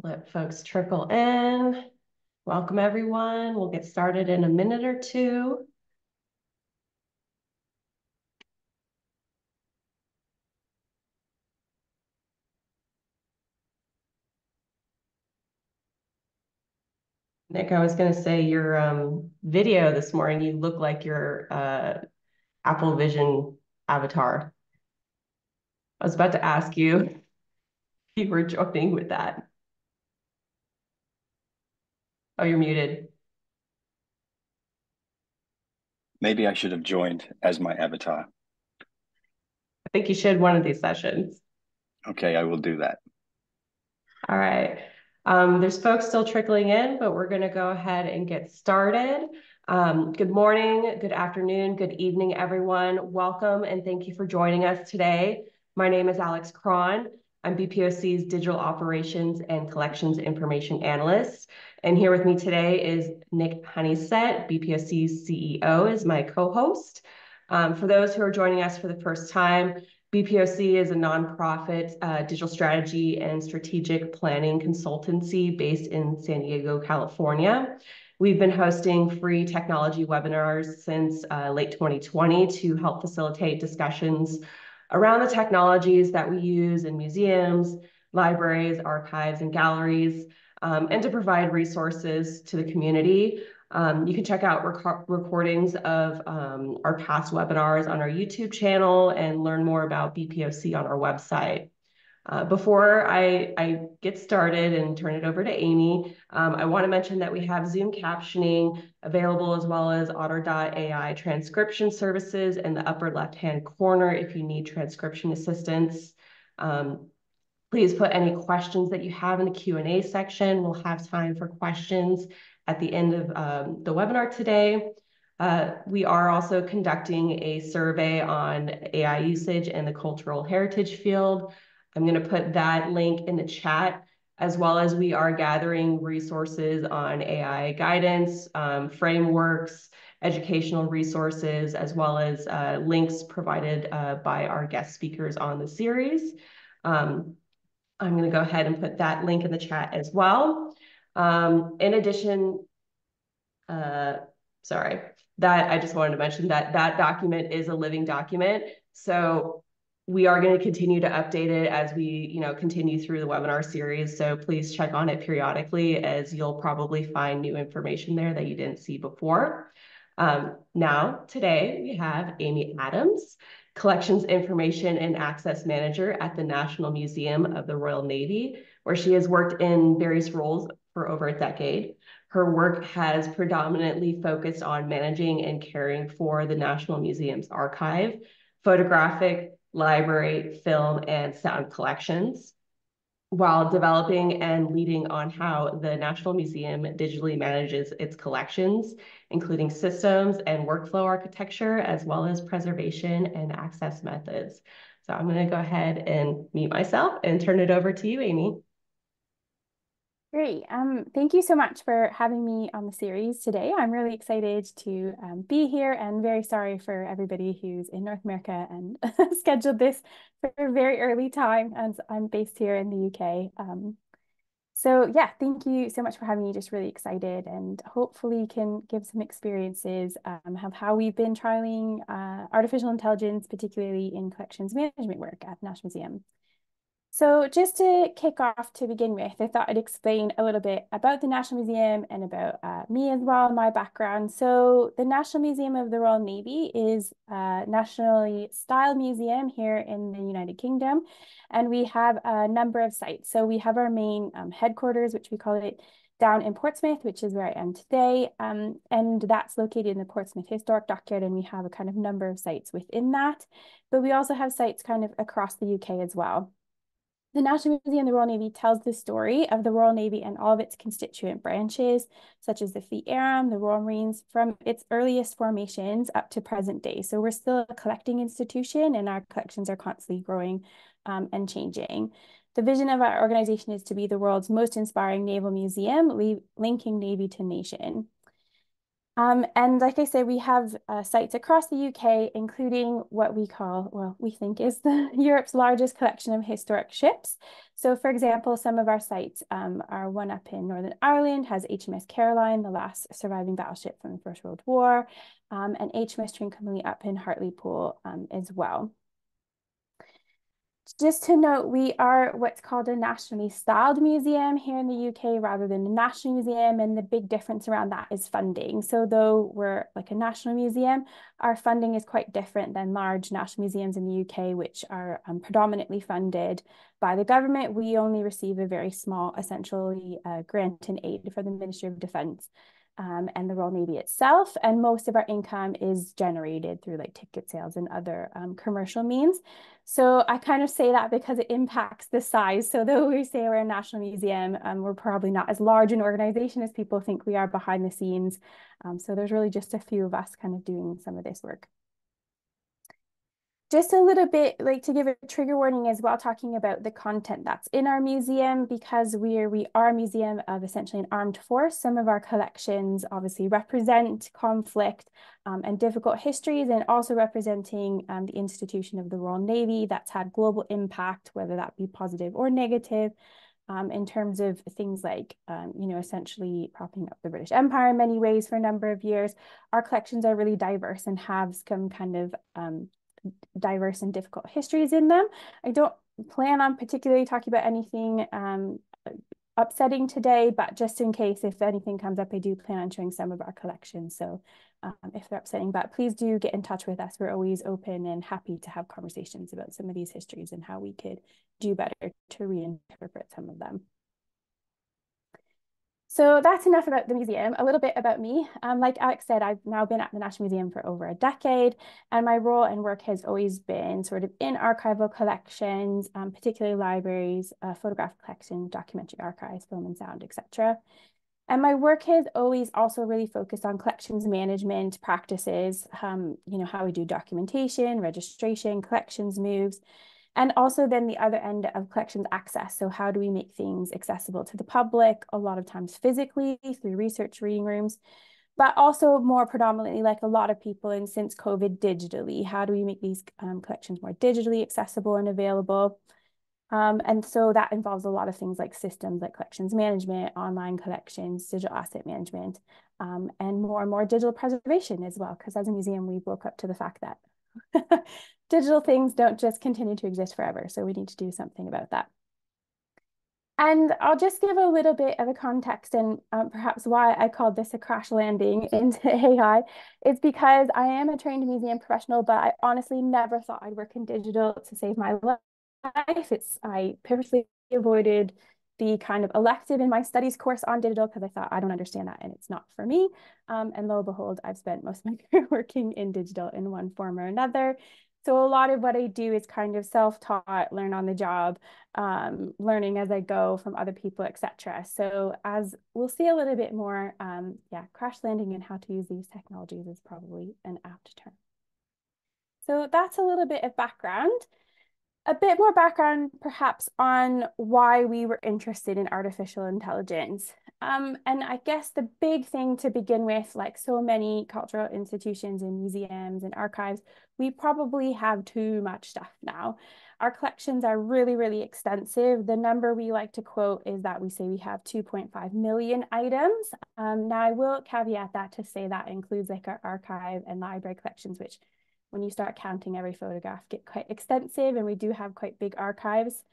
Let folks trickle in. Welcome, everyone. We'll get started in a minute or two. Nick, I was going to say your video this morning, you look like your Apple Vision avatar. I was about to ask you if you were joining with that. Oh, you're muted. Maybe I should have joined as my avatar. I think you should one of these sessions. Okay, I will do that. All right. There's folks still trickling in, but we're going to go ahead and get started. Good morning, good afternoon, good evening, everyone. Welcome and thank you for joining us today. My name is Alex Kron. I'm BPOC's Digital Operations and Collections Information Analyst. And here with me today is Nik Honeysett, BPOC's CEO, is my co-host. For those who are joining us for the first time, BPOC is a nonprofit digital strategy and strategic planning consultancy based in San Diego, California. We've been hosting free technology webinars since late 2020 to help facilitate discussions around the technologies that we use in museums, libraries, archives, and galleries, and to provide resources to the community. You can check out recordings of our past webinars on our YouTube channel and learn more about BPOC on our website. Before I get started and turn it over to Amy, I want to mention that we have Zoom captioning available as well as Otter.ai transcription services in the upper left-hand corner if you need transcription assistance. Please put any questions that you have in the Q&A section. We'll have time for questions at the end of the webinar today. We are also conducting a survey on AI usage in the cultural heritage field. I'm going to put that link in the chat, as well as we are gathering resources on AI guidance, frameworks, educational resources, as well as links provided by our guest speakers on the series. I'm going to go ahead and put that link in the chat as well. In addition, sorry, that I just wanted to mention that that document is a living document. So we are going to continue to update it as we, continue through the webinar series. So please check on it periodically, as you'll probably find new information there that you didn't see before. Now, today we have Amy Adams, Collections Information and Access Manager at the National Museum of the Royal Navy, where she has worked in various roles for over a decade. Her work has predominantly focused on managing and caring for the National Museum's archive, photographic, library, film, and sound collections, while developing and leading on how the National Museum digitally manages its collections, including systems and workflow architecture, as well as preservation and access methods. So I'm going to go ahead and mute myself and turn it over to you, Amy. Great. Thank you so much for having me on the series today. I'm really excited to be here, and very sorry for everybody who's in North America and scheduled this for a very early time, as I'm based here in the UK. So yeah, thank you so much for having me. Just really excited, and hopefully can give some experiences of how we've been trialing artificial intelligence, particularly in collections management work at the National Museum. So just to kick off to begin with, I thought I'd explain a little bit about the National Museum and about me as well, my background. So the National Museum of the Royal Navy is a nationally styled museum here in the United Kingdom, and we have a number of sites. So we have our main headquarters, which we call it, down in Portsmouth, which is where I am today, and that's located in the Portsmouth Historic Dockyard, and we have a kind of number of sites within that. But we also have sites kind of across the UK as well. The National Museum of the Royal Navy tells the story of the Royal Navy and all of its constituent branches, such as the Fleet Air, the Royal Marines, from its earliest formations up to present day. So we're still a collecting institution, and our collections are constantly growing and changing. The vision of our organization is to be the world's most inspiring naval museum, linking Navy to nation. And like I say, we have sites across the UK, including what we call, well, we think is Europe's largest collection of historic ships. So for example, some of our sites are one up in Northern Ireland, has HMS Caroline, the last surviving battleship from the First World War, and HMS Trincomalee up in Hartlepool as well. Just to note, we are what's called a nationally styled museum here in the UK rather than a national museum. And the big difference around that is funding. So though we're like a national museum, our funding is quite different than large national museums in the UK, which are predominantly funded by the government. We only receive a very small, essentially grant and aid from the Ministry of Defence. And the Royal Navy itself. And most of our income is generated through like ticket sales and other commercial means. So I kind of say that because it impacts the size. So though we say we're a national museum, we're probably not as large an organization as people think we are behind the scenes. So there's really just a few of us kind of doing some of this work. Just a little bit like to give a trigger warning as well, talking about the content that's in our museum, because we are a museum of essentially an armed force. Some of our collections obviously represent conflict and difficult histories, and also representing the institution of the Royal Navy that's had global impact, whether that be positive or negative. In terms of things like, essentially propping up the British Empire in many ways for a number of years. Our collections are really diverse and have some kind of diverse and difficult histories in them. I don't plan on particularly talking about anything upsetting today, but just in case if anything comes up, I do plan on showing some of our collections. So if they're upsetting, but please do get in touch with us. We're always open and happy to have conversations about some of these histories and how we could do better to reinterpret some of them. So that's enough about the museum. A little bit about me. Like Alex said, I've now been at the National Museum for over a decade, and my role and work has always been sort of in archival collections, particularly libraries, photographic collections, documentary archives, film and sound, etc. And my work has always also really focused on collections management practices, how we do documentation, registration, collections moves, and also then the other end of collections access. So how do we make things accessible to the public, a lot of times physically through research reading rooms, but also more predominantly, like a lot of people, and since COVID, digitally. How do we make these collections more digitally accessible and available? And so that involves a lot of things like systems like collections management, online collections, digital asset management, and more digital preservation as well. Because as a museum, we woke up to the fact that digital things don't just continue to exist forever. So we need to do something about that. And I'll just give a little bit of a context and perhaps why I called this a crash landing into AI. It's because I am a trained museum professional, but I honestly never thought I'd work in digital to save my life. I purposely avoided the kind of elective in my studies course on digital because I thought I don't understand that and it's not for me. And lo and behold, I've spent most of my career working in digital in one form or another. So a lot of what I do is kind of self-taught, learn on the job, learning as I go from other people, etc. So as we'll see a little bit more, crash landing and how to use these technologies is probably an apt term. So that's a little bit of background. A bit more background, perhaps, on why we were interested in artificial intelligence. And I guess the big thing to begin with, like so many cultural institutions and museums and archives, we probably have too much stuff now. Our collections are really, really extensive. The number we like to quote is that we say we have 2.5 million items. Now, I will caveat that to say that includes like our archive and library collections, which when you start counting every photograph, get quite extensive, and we do have quite big archives.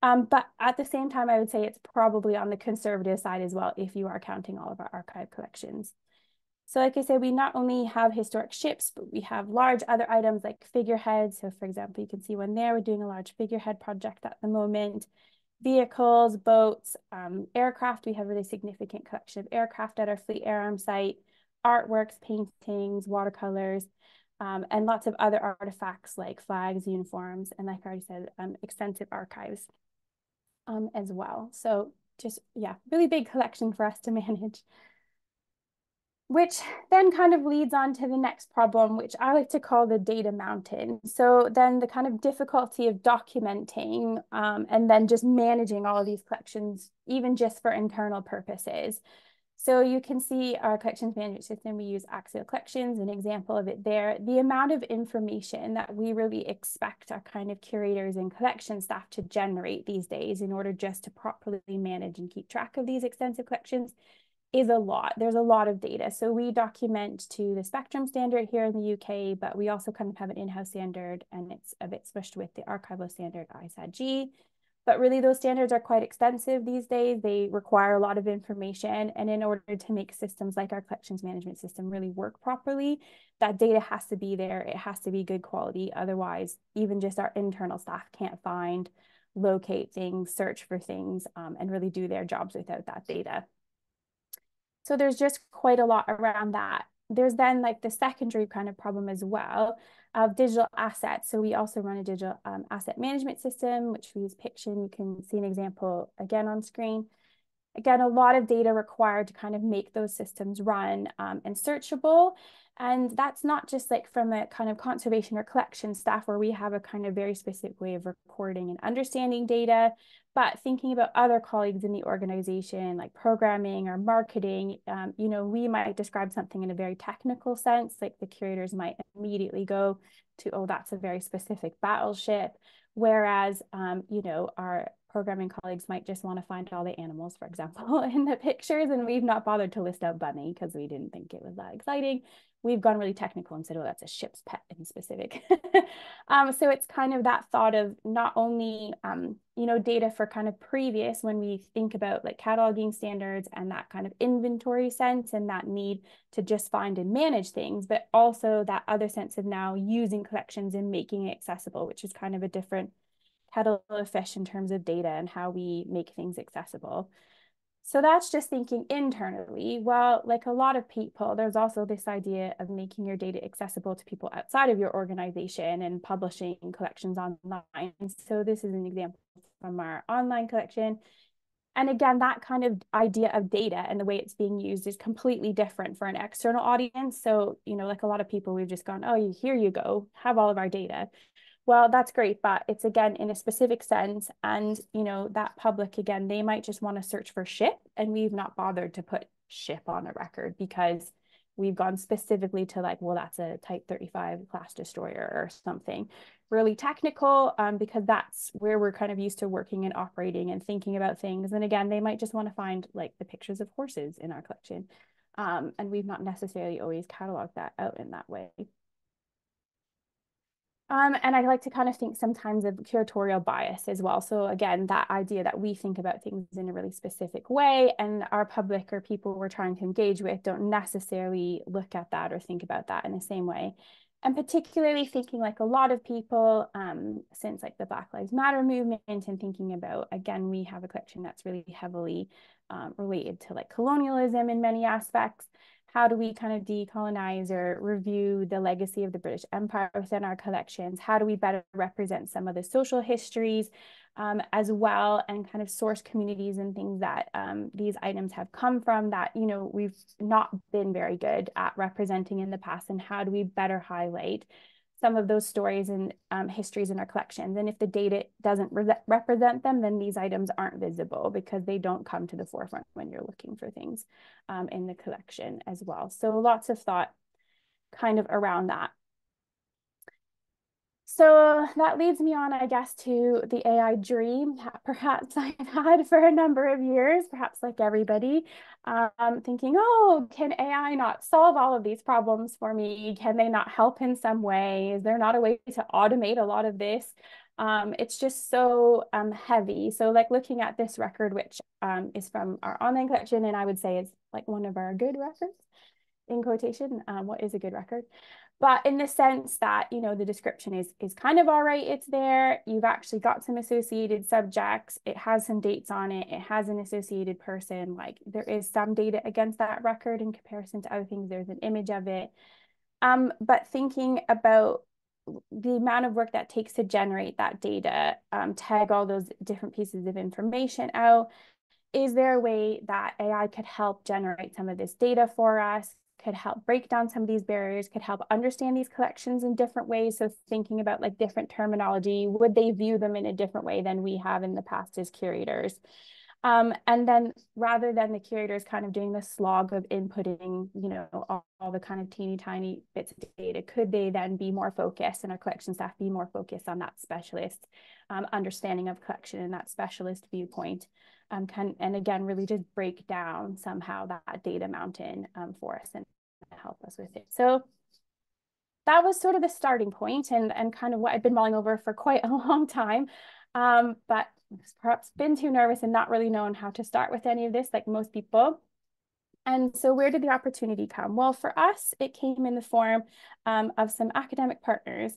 But at the same time, I would say it's probably on the conservative side as well, if you are counting all of our archive collections. So like I said, we not only have historic ships, but we have large other items like figureheads. So for example, you can see one there, we're doing a large figurehead project at the moment. Vehicles, boats, aircraft. We have a really significant collection of aircraft at our Fleet Air Arm site, artworks, paintings, watercolors, and lots of other artifacts like flags, uniforms, and like I already said, extensive archives as well. So just, really big collection for us to manage. Which then kind of leads on to the next problem, which I like to call the data mountain. So then the kind of difficulty of documenting and then just managing all of these collections, even just for internal purposes. So you can see our collections management system, we use Axial Collections, an example of it there. The amount of information that we really expect our kind of curators and collection staff to generate these days in order just to properly manage and keep track of these extensive collections is a lot. There's a lot of data. So we document to the Spectrum standard here in the UK, but we also kind of have an in-house standard, and it's a bit smushed with the archival standard ISAG. But really, those standards are quite extensive these days. They require a lot of information. And in order to make systems like our collections management system really work properly, that data has to be there. It has to be good quality. Otherwise, even just our internal staff can't find, locate things, search for things, and really do their jobs without that data. So there's just quite a lot around that. There's then like the secondary kind of problem as well of digital assets. So we also run a digital asset management system, which we use Piction. You can see an example again on screen. Again, a lot of data required to kind of make those systems run and searchable. And that's not just like from a kind of conservation or collection staff where we have a kind of very specific way of recording and understanding data, but thinking about other colleagues in the organization, like programming or marketing, you know, we might describe something in a very technical sense, like the curators might immediately go to, oh, that's a very specific battleship. Whereas, you know, our programming colleagues might just want to find all the animals, for example, in the pictures, and we've not bothered to list out bunny because we didn't think it was that exciting. We've gone really technical and said, oh, that's a ship's pet in specific. So it's kind of that thought of not only, you know, data for kind of previous when we think about like cataloging standards and that kind of inventory sense and that need to just find and manage things, but also that other sense of now using collections and making it accessible, which is kind of a different kettle of fish in terms of data and how we make things accessible. So that's just thinking internally. Well, like a lot of people, there's also this idea of making your data accessible to people outside of your organization and publishing collections online. So this is an example from our online collection. And again, that kind of idea of data and the way it's being used is completely different for an external audience. So, you know, like a lot of people, we've just gone, oh, here you go, have all of our data. Well, that's great, but it's again in a specific sense. And, you know, that public, again, they might just want to search for ship, and we've not bothered to put ship on a record because we've gone specifically to like, well, that's a Type 35 class destroyer or something really technical, because that's where we're kind of used to working and operating and thinking about things. And again, they might just want to find like the pictures of horses in our collection. And we've not necessarily always cataloged that out in that way. And I like to kind of think sometimes of curatorial bias as well. So again, that idea that we think about things in a really specific way and our public or people we're trying to engage with don't necessarily look at that or think about that in the same way. And particularly thinking like a lot of people, since like the Black Lives Matter movement and thinking about, again, we have a collection that's really heavily related to like colonialism in many aspects. How do we kind of decolonize or review the legacy of the British Empire within our collections? How do we better represent some of the social histories as well, and kind of source communities and things that these items have come from that, you know, we've not been very good at representing in the past, and how do we better highlight some of those stories and histories in our collections? And if the data doesn't represent them, then these items aren't visible because they don't come to the forefront when you're looking for things in the collection as well. So lots of thought kind of around that. So that leads me on, I guess, to the AI dream that perhaps I've had for a number of years, perhaps like everybody, thinking, oh, can AI not solve all of these problems for me? Can they not help in some way? Is there not a way to automate a lot of this? It's just so heavy. So like looking at this record, which is from our online collection, and I would say is like one of our good records, in quotation. What is a good record? But in the sense that, you know, the description is kind of all right, it's there. You've actually got some associated subjects. It has some dates on it. It has an associated person. Like there is some data against that record in comparison to other things. There's an image of it. But thinking about the amount of work that takes to generate that data, tag all those different pieces of information out, is there a way that AI could help generate some of this data for us, could help break down some of these barriers, could help understand these collections in different ways? So thinking about like different terminology, would they view them in a different way than we have in the past as curators? And then rather than the curators kind of doing the slog of inputting, you know, all the kind of teeny tiny bits of data, could they then be more focused, and our collection staff be more focused on that specialist understanding of collection and that specialist viewpoint, and again, really just break down somehow that data mountain for us and help us with it. So that was sort of the starting point, and kind of what I'd been mulling over for quite a long time. But perhaps been too nervous and not really known how to start with any of this, like most people. And so where did the opportunity come? Well, for us, it came in the form of some academic partners.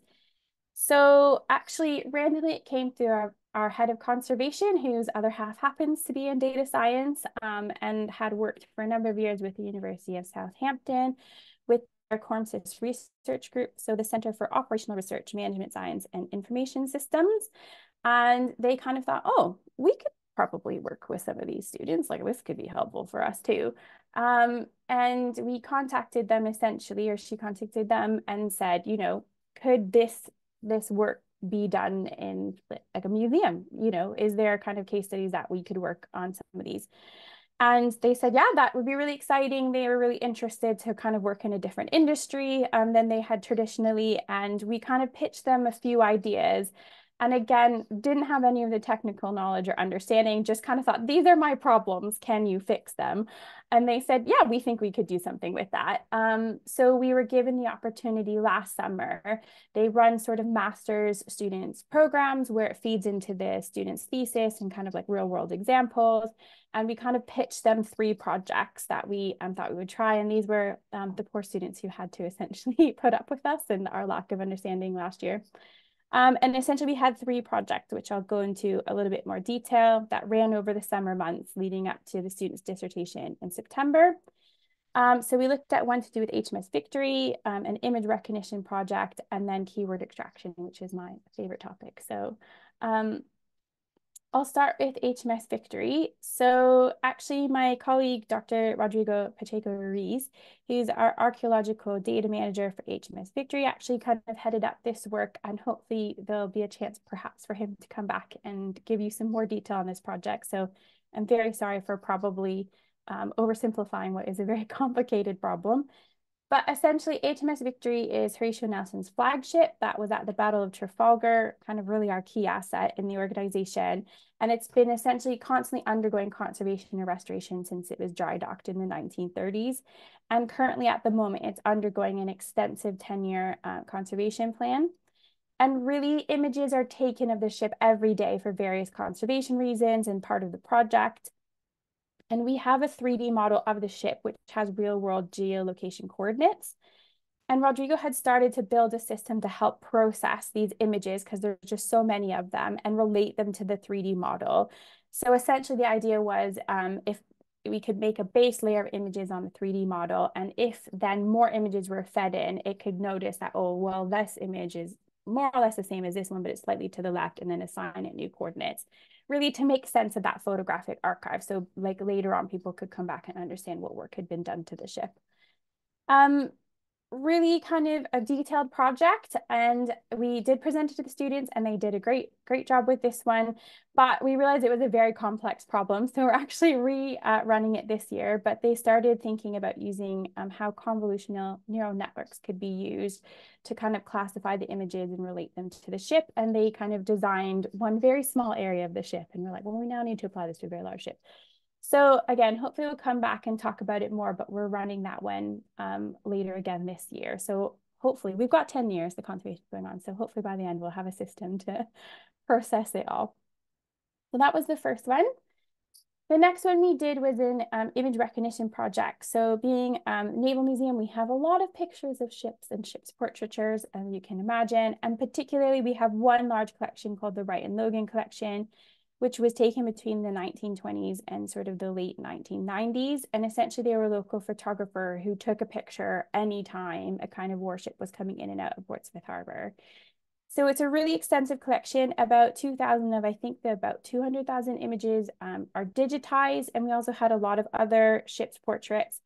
So actually, randomly, it came through our head of conservation, whose other half happens to be in data science, and had worked for a number of years with the University of Southampton with our CORMSIS research group, so the Center for Operational Research, Management Science, and Information Systems. And they kind of thought, oh, we could probably work with some of these students, like this could be helpful for us too. And we contacted them essentially, or she contacted them and said, you know, could this work be done in like a museum? You know, is there kind of case studies that we could work on some of these? And they said, yeah, that would be really exciting. They were really interested to kind of work in a different industry than they had traditionally. And we kind of pitched them a few ideas. And again, didn't have any of the technical knowledge or understanding, just kind of thought, these are my problems. Can you fix them? And they said, yeah, we think we could do something with that. So we were given the opportunity last summer. They run sort of master's students programs where it feeds into the student's thesis and kind of like real world examples. And we kind of pitched them 3 projects that we thought we would try. And these were the poor students who had to essentially put up with us and our lack of understanding last year. And essentially we had 3 projects, which I'll go into a little bit more detail, that ran over the summer months leading up to the student's dissertation in September. So we looked at one to do with HMS Victory, an image recognition project, and then keyword extraction, which is my favorite topic. So I'll start with HMS Victory. So actually my colleague, Dr. Rodrigo Pacheco-Ruiz, who's our archaeological data manager for HMS Victory, actually kind of headed up this work, and hopefully there'll be a chance perhaps for him to come back and give you some more detail on this project. So I'm very sorry for probably oversimplifying what is a very complicated problem. But essentially, HMS Victory is Horatio Nelson's flagship that was at the Battle of Trafalgar, kind of really our key asset in the organization. And it's been essentially constantly undergoing conservation and restoration since it was dry docked in the 1930s. And currently at the moment, it's undergoing an extensive 10-year conservation plan. And really, images are taken of the ship every day for various conservation reasons and part of the project. And we have a 3D model of the ship, which has real world geolocation coordinates. And Rodrigo had started to build a system to help process these images, because there's just so many of them, and relate them to the 3D model. So essentially the idea was if we could make a base layer of images on the 3D model, and if then more images were fed in, it could notice that, oh, well, this image is more or less the same as this one, but it's slightly to the left, and then assign it new coordinates, really to make sense of that photographic archive. So like later on, people could come back and understand what work had been done to the ship. Really kind of a detailed project, and we did present it to the students, and they did a great job with this one, but we realized it was a very complex problem, so we're actually running it this year. But they started thinking about using how convolutional neural networks could be used to kind of classify the images and relate them to the ship, and they kind of designed one very small area of the ship, and we're like, well, we now need to apply this to a very large ship. So again, hopefully we'll come back and talk about it more, but we're running that one later again this year. So hopefully we've got 10 years, the conservation going on. So hopefully by the end, we'll have a system to process it all. So that was the first one. The next one we did was an image recognition project. So being Naval Museum, we have a lot of pictures of ships and ships portraitures, as you can imagine. And particularly, we have one large collection called the Wright and Logan collection, which was taken between the 1920s and sort of the late 1990s. And essentially, they were a local photographer who took a picture anytime a kind of warship was coming in and out of Portsmouth Harbor. So it's a really extensive collection. About 2,000 of, I think, about 200,000 images are digitized. And we also had a lot of other ships' portraits.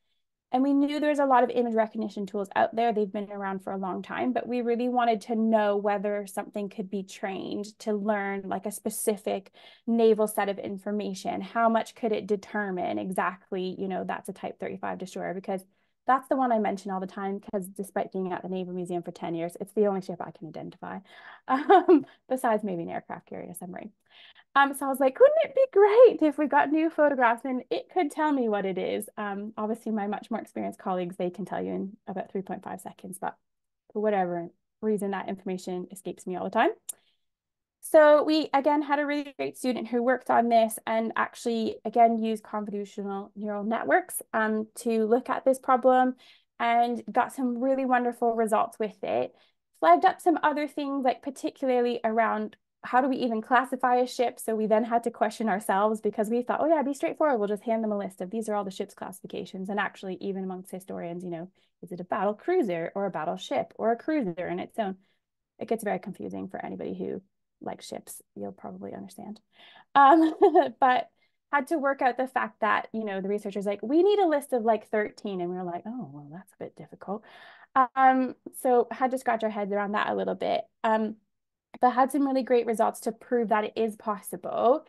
And we knew there was a lot of image recognition tools out there. They've been around for a long time, but we really wanted to know whether something could be trained to learn like a specific naval set of information. How much could it determine exactly, you know, that's a Type 35 destroyer? Because that's the one I mention all the time, because despite being at the Naval Museum for 10 years, it's the only ship I can identify, besides maybe an aircraft carrier submarine. So I was like, wouldn't it be great if we got new photographs and it could tell me what it is? Obviously, my much more experienced colleagues, they can tell you in about 3.5 seconds, but for whatever reason, that information escapes me all the time. So we, again, had a really great student who worked on this and actually, again, used convolutional neural networks to look at this problem and got some really wonderful results with it. Flagged up some other things, like particularly around how do we even classify a ship? So we then had to question ourselves, because we thought, oh yeah, it'd be straightforward. We'll just hand them a list of these are all the ship's classifications. And actually, even amongst historians, you know, is it a battle cruiser or a battleship or a cruiser in its own? It gets very confusing for anybody who likes ships. You'll probably understand. But had to work out the fact that, you know, the researchers like, we need a list of like 13. And we were like, oh, well, that's a bit difficult. So had to scratch our heads around that a little bit. But had some really great results to prove that it is possible.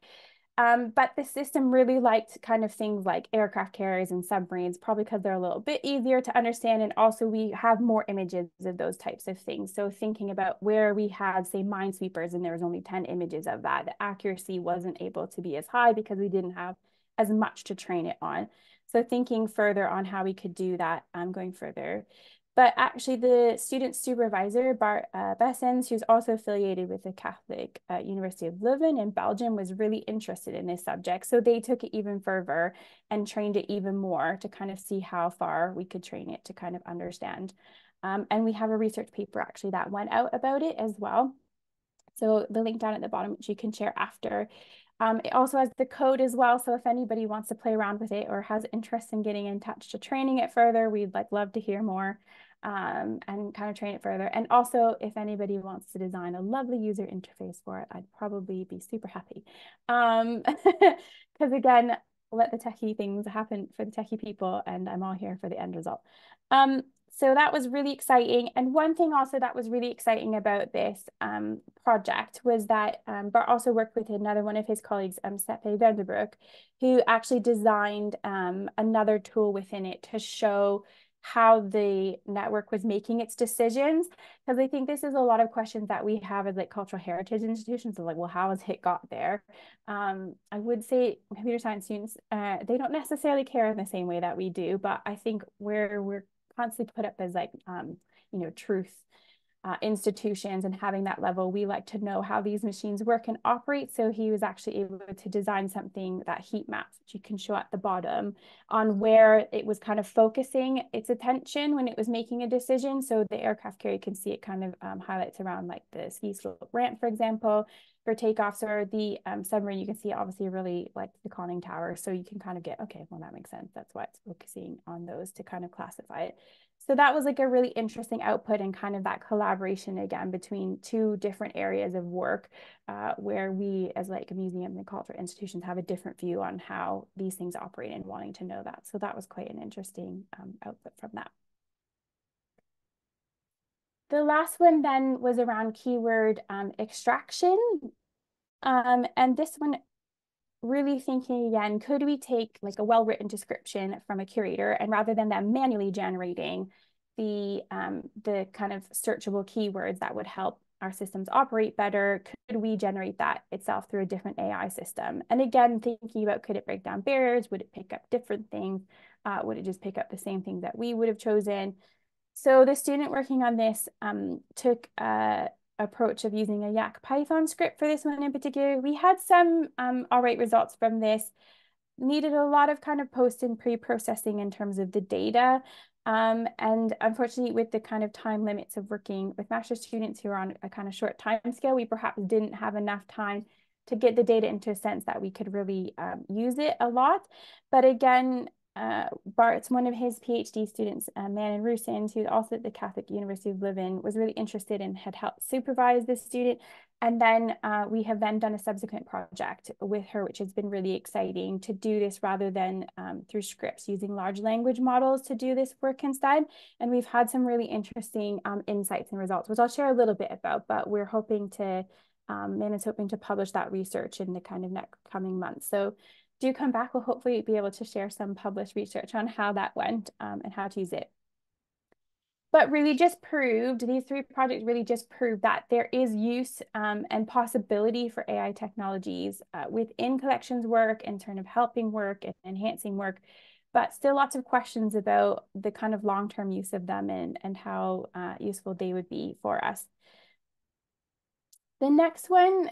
But the system really liked kind of things like aircraft carriers and submarines, probably because they're a little bit easier to understand. And also we have more images of those types of things. So thinking about where we had, say, minesweepers, and there was only 10 images of that, the accuracy wasn't able to be as high because we didn't have as much to train it on. So thinking further on how we could do that, going further. But actually, the student supervisor, Bart Bessens, who's also affiliated with the Catholic University of Leuven in Belgium, was really interested in this subject. So they took it even further and trained it even more to kind of see how far we could train it to kind of understand. And we have a research paper actually that went out about it as well. So the link down at the bottom, which you can share after. It also has the code as well. So if anybody wants to play around with it or has interest in getting in touch to training it further, we'd like love to hear more. And kind of train it further. And also, if anybody wants to design a lovely user interface for it, I'd probably be super happy. Because again, let the techie things happen for the techie people, and I'm all here for the end result. So that was really exciting. And one thing also that was really exciting about this project was that Bart also worked with another one of his colleagues, Seppe Vanderbroek, who actually designed another tool within it to show how the network was making its decisions. Because I think this is a lot of questions that we have as like cultural heritage institutions. So like, well, how has it got there? I would say computer science students, they don't necessarily care in the same way that we do, but I think where we're constantly put up as like, you know, truth institutions and having that level, we like to know how these machines work and operate. So he was actually able to design something, that heat map, which you can show at the bottom, on where it was kind of focusing its attention when it was making a decision. So the aircraft carrier can see it kind of highlights around like the ski slope ramp, for example, for takeoffs, or the submarine, you can see obviously really like the conning tower. So you can kind of get, okay, well, that makes sense. That's why it's focusing on those to kind of classify it. So that was like a really interesting output, and kind of that collaboration again between two different areas of work, where we as like museums and cultural institutions have a different view on how these things operate and wanting to know that. So that was quite an interesting output from that. The last one then was around keyword extraction. And this one, really thinking again, could we take like a well-written description from a curator, and rather than them manually generating the kind of searchable keywords that would help our systems operate better, could we generate that itself through a different AI system? And again, thinking about, could it break down barriers? Would it pick up different things? Would it just pick up the same things that we would have chosen? So the student working on this took approach of using a Yak Python script for this one in particular. We had some all right results from this. Needed a lot of kind of post and pre-processing in terms of the data. And unfortunately, with the kind of time limits of working with master's students who are on a kind of short time scale, we perhaps didn't have enough time to get the data into a sense that we could really use it a lot. But again, Bart's one of his PhD students, Manon Rusins, who's also at the Catholic University of Leuven, was really interested and had helped supervise this student. And then we have then done a subsequent project with her, which has been really exciting to do this rather than through scripts, using large language models to do this work instead. And we've had some really interesting insights and results, which I'll share a little bit about, but we're hoping to, Nana's hoping to publish that research in the kind of next coming months. So do come back. We'll hopefully be able to share some published research on how that went and how to use it. But really just proved, these three projects really just proved that there is use and possibility for AI technologies within collections work in terms of helping work and enhancing work, but still lots of questions about the kind of long-term use of them and how useful they would be for us. The next one,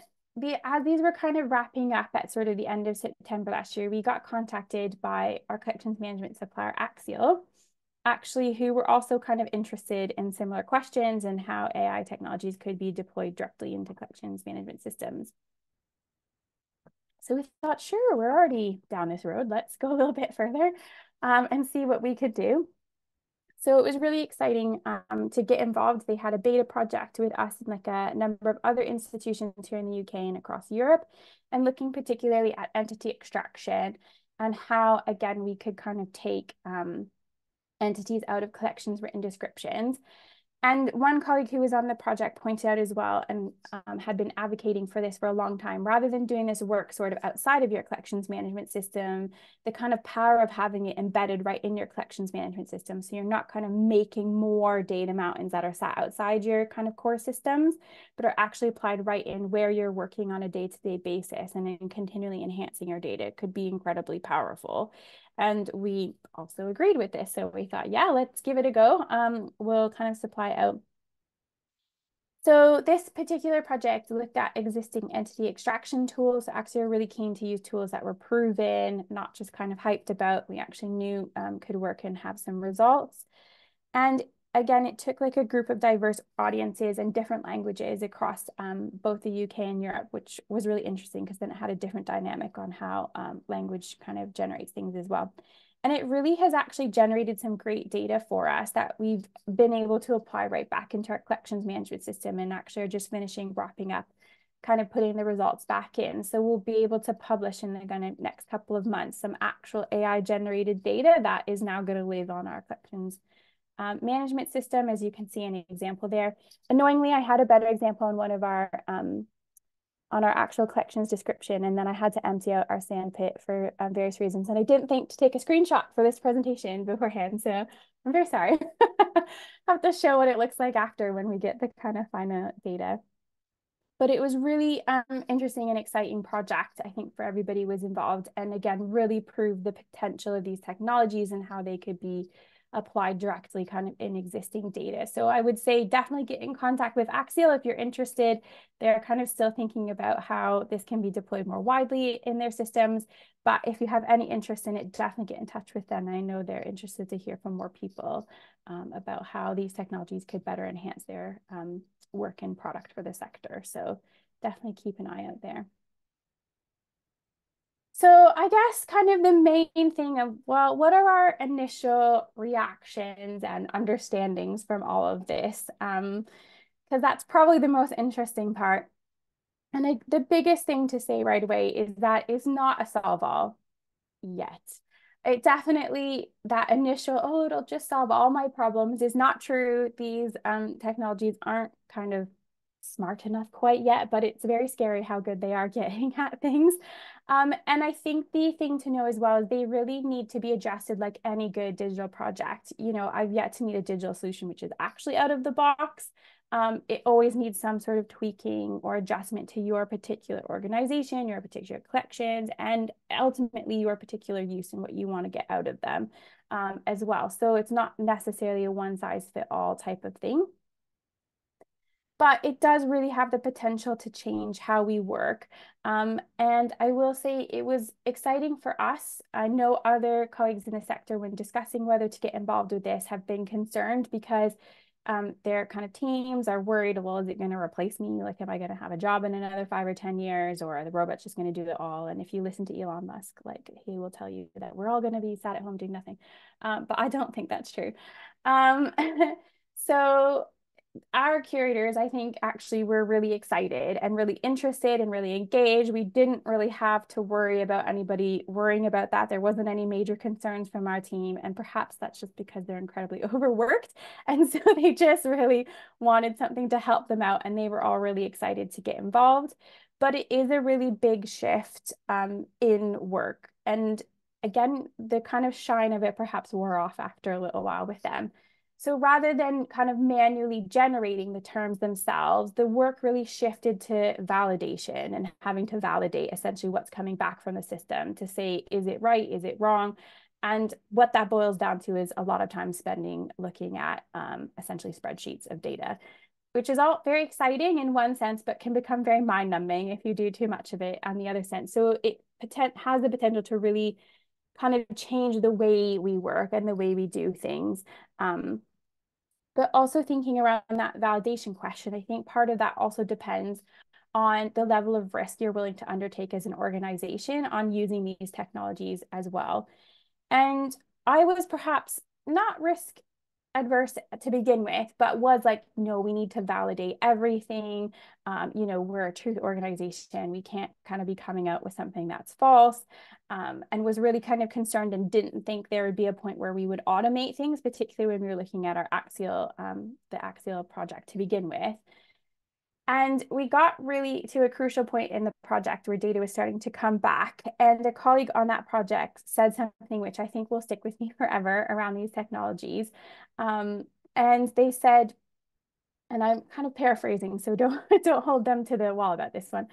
as these were kind of wrapping up at sort of the end of September last year, we got contacted by our collections management supplier, Axial, actually, who were also kind of interested in similar questions and how AI technologies could be deployed directly into collections management systems. So we thought, sure, we're already down this road. Let's go a little bit further and see what we could do. So it was really exciting to get involved. They had a beta project with us and like a number of other institutions here in the UK and across Europe, and looking particularly at entity extraction and how, again, we could kind of take entities out of collections written descriptions. And one colleague who was on the project pointed out as well, and had been advocating for this for a long time, rather than doing this work sort of outside of your collections management system, the kind of power of having it embedded right in your collections management system. So you're not kind of making more data mountains that are sat outside your kind of core systems, but are actually applied right in where you're working on a day-to-day basis, and then continually enhancing your data could be incredibly powerful. And we also agreed with this. So we thought, yeah, let's give it a go. We'll kind of supply out. So this particular project looked at existing entity extraction tools. So actually, we're really keen to use tools that were proven, not just kind of hyped about. We actually knew could work and have some results. And again, it took like a group of diverse audiences and different languages across both the UK and Europe, which was really interesting because then it had a different dynamic on how language kind of generates things as well. And it really has actually generated some great data for us that we've been able to apply right back into our collections management system, and actually are just finishing wrapping up, kind of putting the results back in. So we'll be able to publish in the next couple of months some actual AI generated data that is now going to live on our collections management system, as you can see an example there. Annoyingly, I had a better example on one of our on our actual collections description, and then I had to empty out our sandpit for various reasons, and I didn't think to take a screenshot for this presentation beforehand, so I'm very sorry. Have to show what it looks like after when we get the kind of final data. But it was really interesting and exciting project, I think, for everybody who was involved, and again, really proved the potential of these technologies and how they could be applied directly kind of in existing data. So I would say definitely get in contact with Axial if you're interested. They're kind of still thinking about how this can be deployed more widely in their systems. But if you have any interest in it, definitely get in touch with them. I know they're interested to hear from more people about how these technologies could better enhance their work and product for the sector. So definitely keep an eye out there. So I guess kind of the main thing of, well, what are our initial reactions and understandings from all of this? Because that's probably the most interesting part. And the biggest thing to say right away is that it's not a solve-all yet. It definitely, that initial, oh, it'll just solve all my problems is not true. These technologies aren't kind of smart enough quite yet, but it's very scary how good they are getting at things. And I think the thing to know as well is they really need to be adjusted like any good digital project. You know, I've yet to meet a digital solution which is actually out of the box. It always needs some sort of tweaking or adjustment to your particular organization, your particular collections, and ultimately your particular use and what you want to get out of them as well. So it's not necessarily a one size fit all type of thing. But it does really have the potential to change how we work. And I will say it was exciting for us. I know other colleagues in the sector, when discussing whether to get involved with this, have been concerned because their kind of teams are worried, well, is it going to replace me? Like, am I going to have a job in another 5 or 10 years, or are the robots just going to do it all? And if you listen to Elon Musk, like, he will tell you that we're all going to be sat at home doing nothing. But I don't think that's true. So our curators, I think, actually were really excited and really interested and really engaged. We didn't really have to worry about anybody worrying about that. There wasn't any major concerns from our team. And perhaps that's just because they're incredibly overworked. And so they just really wanted something to help them out. And they were all really excited to get involved. But it is a really big shift in work. And again, the kind of shine of it perhaps wore off after a little while with them. So rather than kind of manually generating the terms themselves, the work really shifted to validation and having to validate essentially what's coming back from the system to say, is it right? Is it wrong? And what that boils down to is a lot of time spending looking at essentially spreadsheets of data, which is all very exciting in one sense, but can become very mind numbing if you do too much of it on the other sense. So it has the potential to really kind of change the way we work and the way we do things. But also thinking around that validation question, I think part of that also depends on the level of risk you're willing to undertake as an organization on using these technologies as well. And I was perhaps not risk adverse to begin with, but was like, no, we need to validate everything. We're a truth organization. We can't kind of be coming out with something that's false. And was really kind of concerned and didn't think there would be a point where we would automate things, particularly when we were looking at our the Axial project to begin with. And we got really to a crucial point in the project where data was starting to come back. And a colleague on that project said something which I think will stick with me forever around these technologies. And they said, and I'm kind of paraphrasing, so don't hold them to the wall about this one.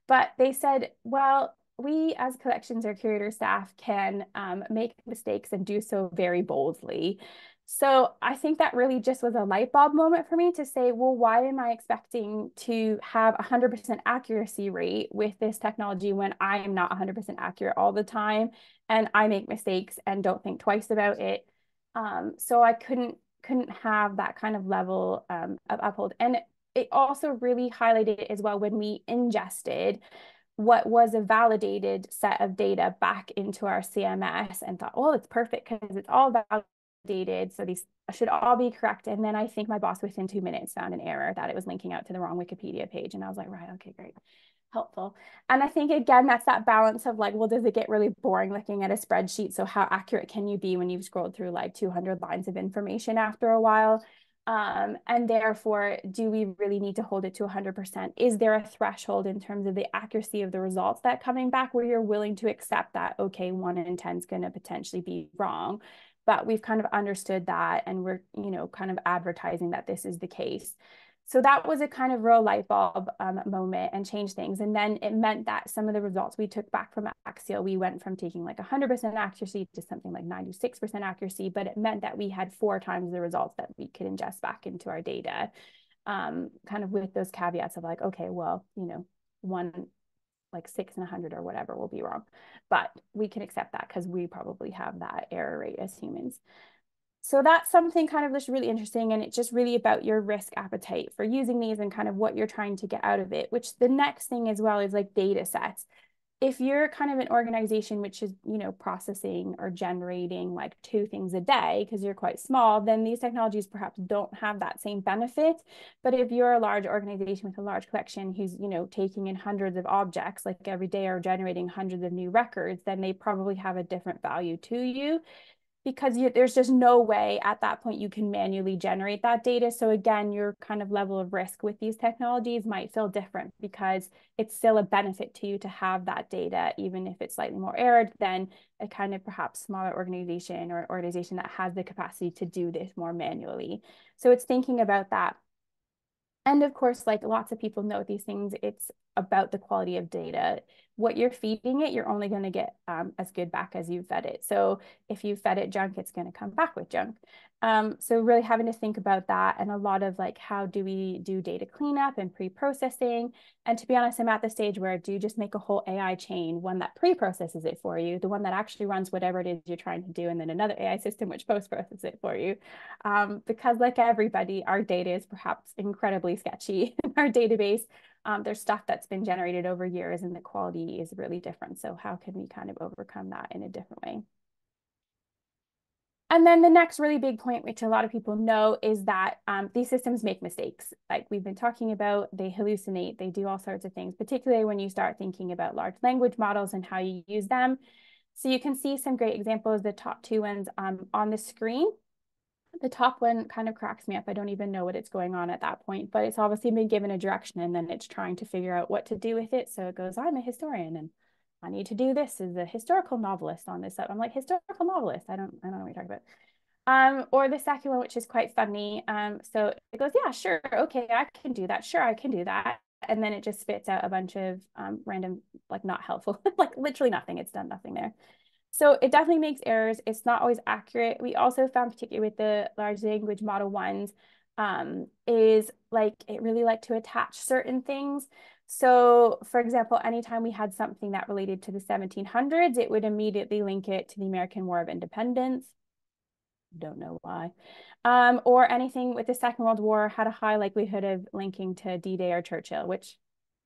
But they said, well, we as collections or curator staff can make mistakes and do so very boldly. So I think that really just was a light bulb moment for me to say, well, why am I expecting to have 100% accuracy rate with this technology when I am not 100% accurate all the time and I make mistakes and don't think twice about it? So I couldn't have that kind of level of uphold. And it also really highlighted as well when we ingested what was a validated set of data back into our CMS and thought, oh, it's perfect because it's all validated. So these should all be correct. And then I think my boss within 2 minutes found an error that it was linking out to the wrong Wikipedia page. And I was like, right, okay, great. Helpful. And I think, again, that's that balance of like, well, does it get really boring looking at a spreadsheet? So how accurate can you be when you've scrolled through like 200 lines of information after a while? And therefore, do we really need to hold it to 100%? Is there a threshold in terms of the accuracy of the results that coming back where you're willing to accept that, okay, 1 in 10 is going to potentially be wrong, but we've kind of understood that and we're, kind of advertising that this is the case. So that was a kind of real light bulb moment and changed things. And then it meant that some of the results we took back from Axial, we went from taking like 100% accuracy to something like 96% accuracy, but it meant that we had 4 times the results that we could ingest back into our data, kind of with those caveats of like, okay, well, one like 6 in 100 or whatever will be wrong, but we can accept that because we probably have that error rate as humans. So that's something kind of just really interesting. And it's just really about your risk appetite for using these and kind of what you're trying to get out of it, which the next thing as well is like data sets. If you're kind of an organization which is, processing or generating like 2 things a day because you're quite small, then these technologies perhaps don't have that same benefit. But if you're a large organization with a large collection who's, taking in hundreds of objects like every day or generating hundreds of new records, then they probably have a different value to you, because there's just no way at that point you can manually generate that data. So again, your kind of level of risk with these technologies might feel different because it's still a benefit to you to have that data, even if it's slightly more errored than a kind of perhaps smaller organization or organization that has the capacity to do this more manually. So it's thinking about that. And of course, like lots of people know these things, it's about the quality of data. What you're feeding it, you're only going to get as good back as you fed it. So if you fed it junk, it's going to come back with junk. So really having to think about that, and a lot of like, how do we do data cleanup and pre-processing? And to be honest, I'm at the stage where do you just make a whole AI chain, one that pre-processes it for you, the one that actually runs whatever it is you're trying to do, and then another AI system which post-processes it for you. Because like everybody, our data is perhaps incredibly sketchy in our database. There's stuff that's been generated over years and the quality is really different. So how can we kind of overcome that in a different way? And then the next really big point, which a lot of people know, is that these systems make mistakes. Like we've been talking about, they hallucinate, they do all sorts of things, particularly when you start thinking about large language models and how you use them. So you can see some great examples, the top two ones on the screen. The top one kind of cracks me up. I don't even know what it's going on at that point, but it's obviously been given a direction and then it's trying to figure out what to do with it. So it goes, I'm a historian and I need to do this as a historical novelist on this. I'm like, historical novelist. I don't know what you're talking about. Or the second one, which is quite funny. So it goes, yeah, sure, okay, I can do that. Sure, I can do that. And then it just spits out a bunch of random, like not helpful, like literally nothing. It's done nothing there. So it definitely makes errors. It's not always accurate. We also found, particularly with the large language model ones, is like it really like to attach certain things. So for example, anytime we had something that related to the 1700s, it would immediately link it to the American War of Independence. Don't know why. Or anything with the Second World War had a high likelihood of linking to D-Day or Churchill, which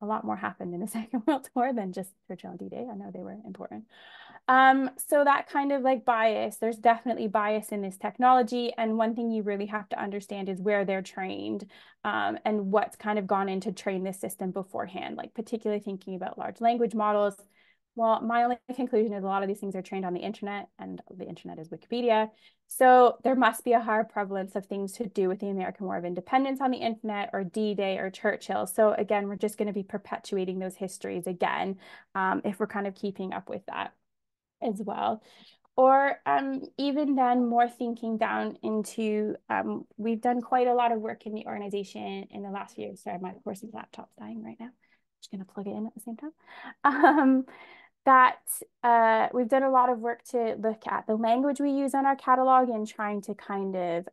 a lot more happened in the Second World War than just Churchill and D-Day. I know they were important. So that kind of like bias, there's definitely bias in this technology. And one thing you really have to understand is where they're trained and what's kind of gone into train this system beforehand, like particularly thinking about large language models. Well, my only conclusion is a lot of these things are trained on the internet, and the internet is Wikipedia. So there must be a higher prevalence of things to do with the American War of Independence on the internet, or D-Day or Churchill. So again, we're just going to be perpetuating those histories again if we're kind of keeping up with that as well. Or even then more thinking down into, we've done quite a lot of work in the organization in the last few years. Sorry, my course's laptop's dying right now. I'm just gonna plug it in at the same time. We've done a lot of work to look at the language we use on our catalog and trying to kind of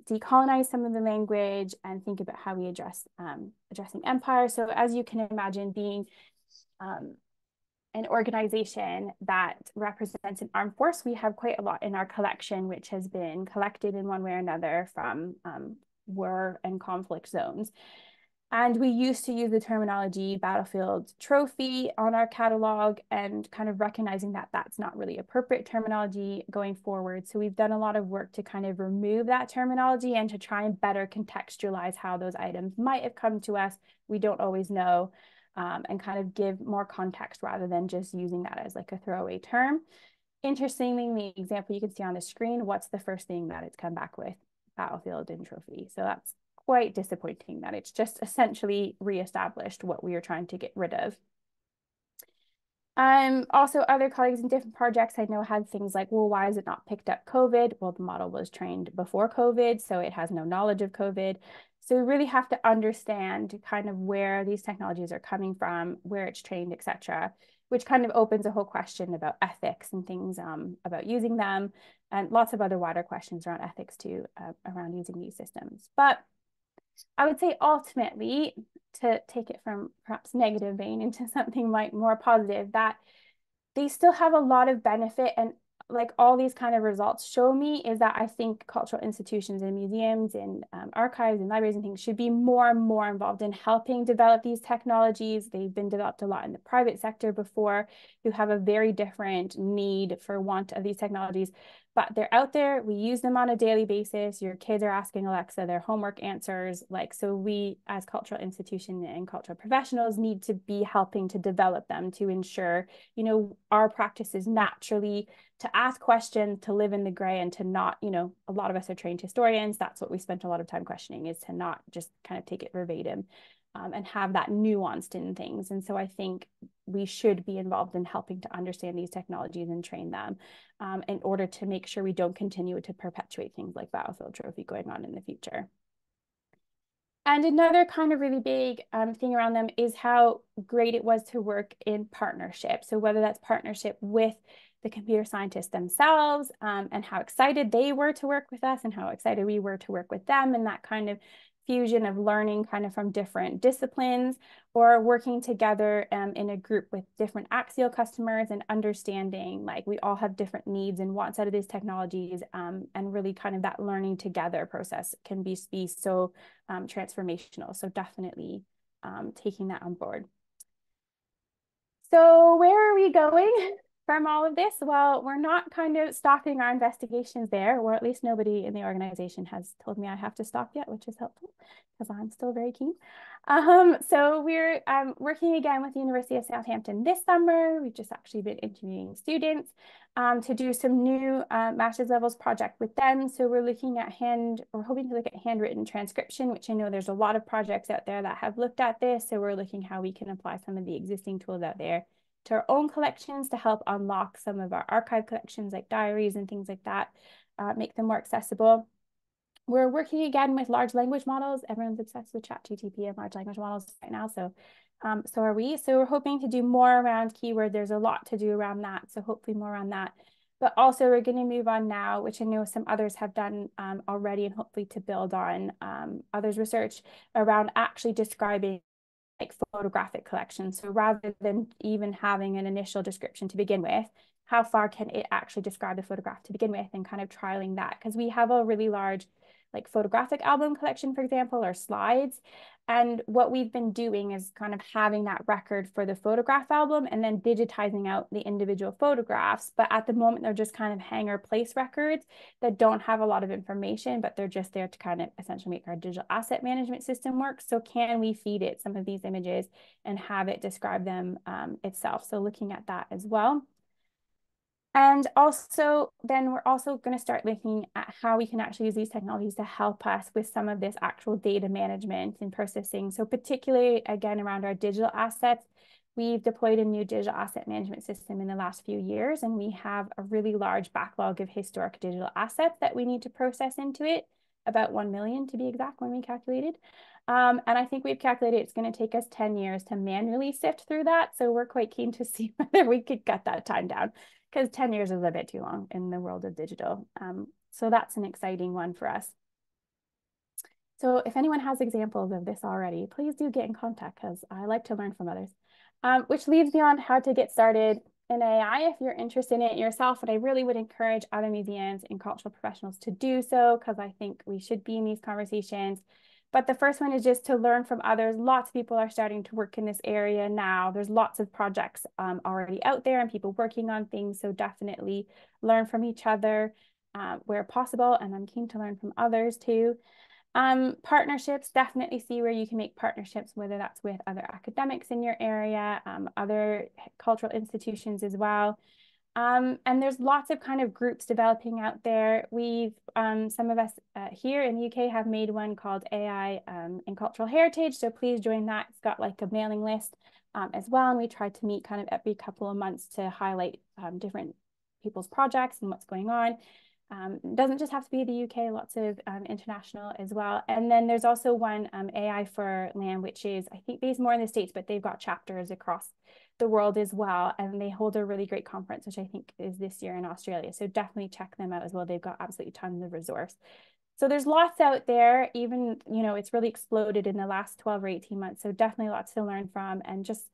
decolonize some of the language and think about how we addressing empire. So as you can imagine, being an organization that represents an armed force, we have quite a lot in our collection, which has been collected in one way or another from war and conflict zones. And we used to use the terminology battlefield trophy on our catalog and kind of recognizing that that's not really appropriate terminology going forward. So we've done a lot of work to kind of remove that terminology and to try and better contextualize how those items might have come to us. We don't always know. And kind of give more context rather than just using that as like a throwaway term. Interestingly, the example you can see on the screen, what's the first thing that it's come back with? Battlefield and trophy. So that's quite disappointing that it's just essentially reestablished what we are trying to get rid of. Also, other colleagues in different projects I know had things like, well, why is it not picked up COVID? Well, the model was trained before COVID, so it has no knowledge of COVID. So we really have to understand kind of where these technologies are coming from, where it's trained, et cetera, which kind of opens a whole question about ethics and things about using them, and lots of other wider questions around ethics too, around using these systems. But I would say ultimately, to take it from perhaps negative vein into something like more positive, that they still have a lot of benefit. And like all these kind of results show me is that I think cultural institutions and museums and archives and libraries and things should be more and more involved in helping develop these technologies. They've been developed a lot in the private sector before, who have a very different need for want of these technologies. But they're out there, we use them on a daily basis. Your kids are asking Alexa their homework answers. Like, so we as cultural institution and cultural professionals need to be helping to develop them to ensure, you know, our practice is naturally to ask questions, to live in the gray, and to not, you know, a lot of us are trained historians. That's what we spent a lot of time questioning, is to not just kind of take it verbatim and have that nuanced in things. And so I think we should be involved in helping to understand these technologies and train them in order to make sure we don't continue to perpetuate things like battlefield trophy going on in the future. And another kind of really big thing around them is how great it was to work in partnership. So whether that's partnership with the computer scientists themselves and how excited they were to work with us and how excited we were to work with them, and that kind of fusion of learning kind of from different disciplines, or working together in a group with different Axial customers and understanding like we all have different needs and wants out of these technologies, and really kind of that learning together process can be so transformational. So definitely taking that on board. So where are we going from all of this? Well, we're not kind of stopping our investigations there, or at least nobody in the organization has told me I have to stop yet, which is helpful because I'm still very keen. So we're working again with the University of Southampton this summer. We've just actually been interviewing students to do some new master's levels project with them. So we're hoping to look at handwritten transcription, which I know there's a lot of projects out there that have looked at this. So we're looking how we can apply some of the existing tools out there to our own collections to help unlock some of our archive collections like diaries and things like that, make them more accessible. We're working again with large language models. Everyone's obsessed with ChatGPT and large language models right now. So so are we. So we're hoping to do more around keyword. There's a lot to do around that. So hopefully more on that. But also we're going to move on now, which I know some others have done already, and hopefully to build on others' research around actually describing like photographic collections. So rather than even having an initial description to begin with, how far can it actually describe the photograph to begin with, and kind of trialing that? Because we have a really large like photographic album collection, for example, or slides. And what we've been doing is kind of having that record for the photograph album and then digitizing out the individual photographs. But at the moment, they're just kind of hanger place records that don't have a lot of information, but they're just there to kind of essentially make our digital asset management system work. So can we feed it some of these images and have it describe them itself? So looking at that as well. And also, then we're also going to start looking at how we can actually use these technologies to help us with some of this actual data management and processing. So particularly, again, around our digital assets, we've deployed a new digital asset management system in the last few years, and we have a really large backlog of historic digital assets that we need to process into it, about 1 million to be exact when we calculated. And I think we've calculated it's going to take us 10 years to manually sift through that. So we're quite keen to see whether we could cut that time down, because 10 years is a bit too long in the world of digital. So that's an exciting one for us. So if anyone has examples of this already, please do get in contact, because I like to learn from others. Which leads me on how to get started in AI if you're interested in it yourself. And I really would encourage other museums and cultural professionals to do so, because I think we should be in these conversations. But the first one is just to learn from others. Lots of people are starting to work in this area now. There's lots of projects already out there and people working on things. So definitely learn from each other where possible. And I'm keen to learn from others too. Partnerships, definitely see where you can make partnerships, whether that's with other academics in your area, other cultural institutions as well. And there's lots of kind of groups developing out there. We've, some of us here in the UK have made one called AI in Cultural Heritage. So please join that. It's got like a mailing list as well. And we try to meet kind of every couple of months to highlight different people's projects and what's going on. It doesn't just have to be the UK, lots of international as well. And then there's also one AI for Land, which is, I think, based more in the States, but they've got chapters across the world as well. And they hold a really great conference, which I think is this year in Australia. So definitely check them out as well. They've got absolutely tons of resource. So there's lots out there, even, you know, it's really exploded in the last 12 or 18 months. So definitely lots to learn from, and just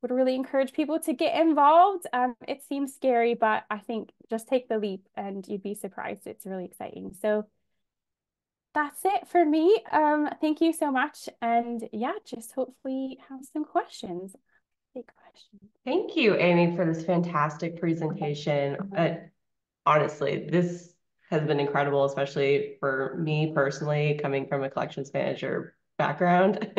would really encourage people to get involved. It seems scary, but I think just take the leap and you'd be surprised. It's really exciting. So that's it for me. Thank you so much. And yeah, just hopefully have some questions. Big questions. Thank you, Amy, for this fantastic presentation. Honestly, this has been incredible, especially for me personally, coming from a collections manager background.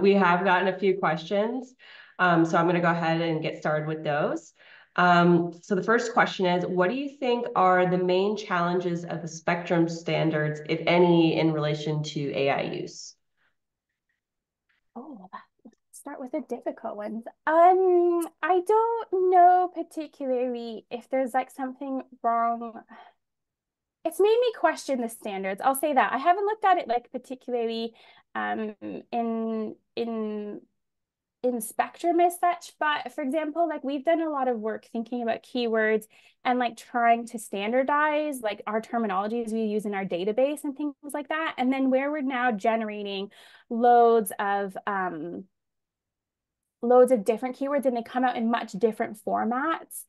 We have gotten a few questions. So I'm going to go ahead and get started with those. So the first question is, what do you think are the main challenges of the spectrum standards, if any, in relation to AI use? Oh, let's start with the difficult ones. I don't know particularly if there's like something wrong. It's made me question the standards. I'll say that. I haven't looked at it like particularly in spectrum as such, but for example, like we've done a lot of work thinking about keywords and like trying to standardize like our terminologies we use in our database and things like that. And then where we're now generating loads of different keywords, and they come out in much different formats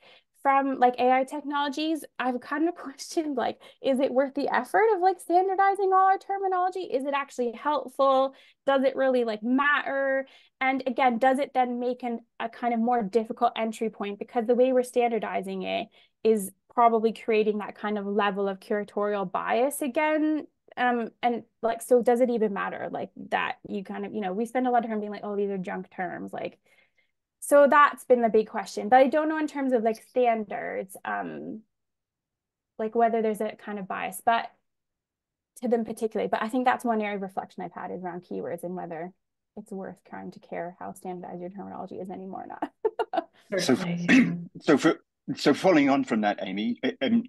from like AI technologies, I've kind of questioned like, is it worth the effort of like standardizing all our terminology? Is it actually helpful? Does it really like matter? And again, does it then make a kind of more difficult entry point, because the way we're standardizing it is probably creating that kind of level of curatorial bias again. And like, so does it even matter like that you kind of, we spend a lot of time being like, oh, these are junk terms, like, so that's been the big question. But I don't know in terms of like standards, like whether there's a kind of bias, but to them particularly. But I think that's one area of reflection I've had is around keywords and whether it's worth trying to care how standardized your terminology is anymore or not. So, so following on from that, Amy,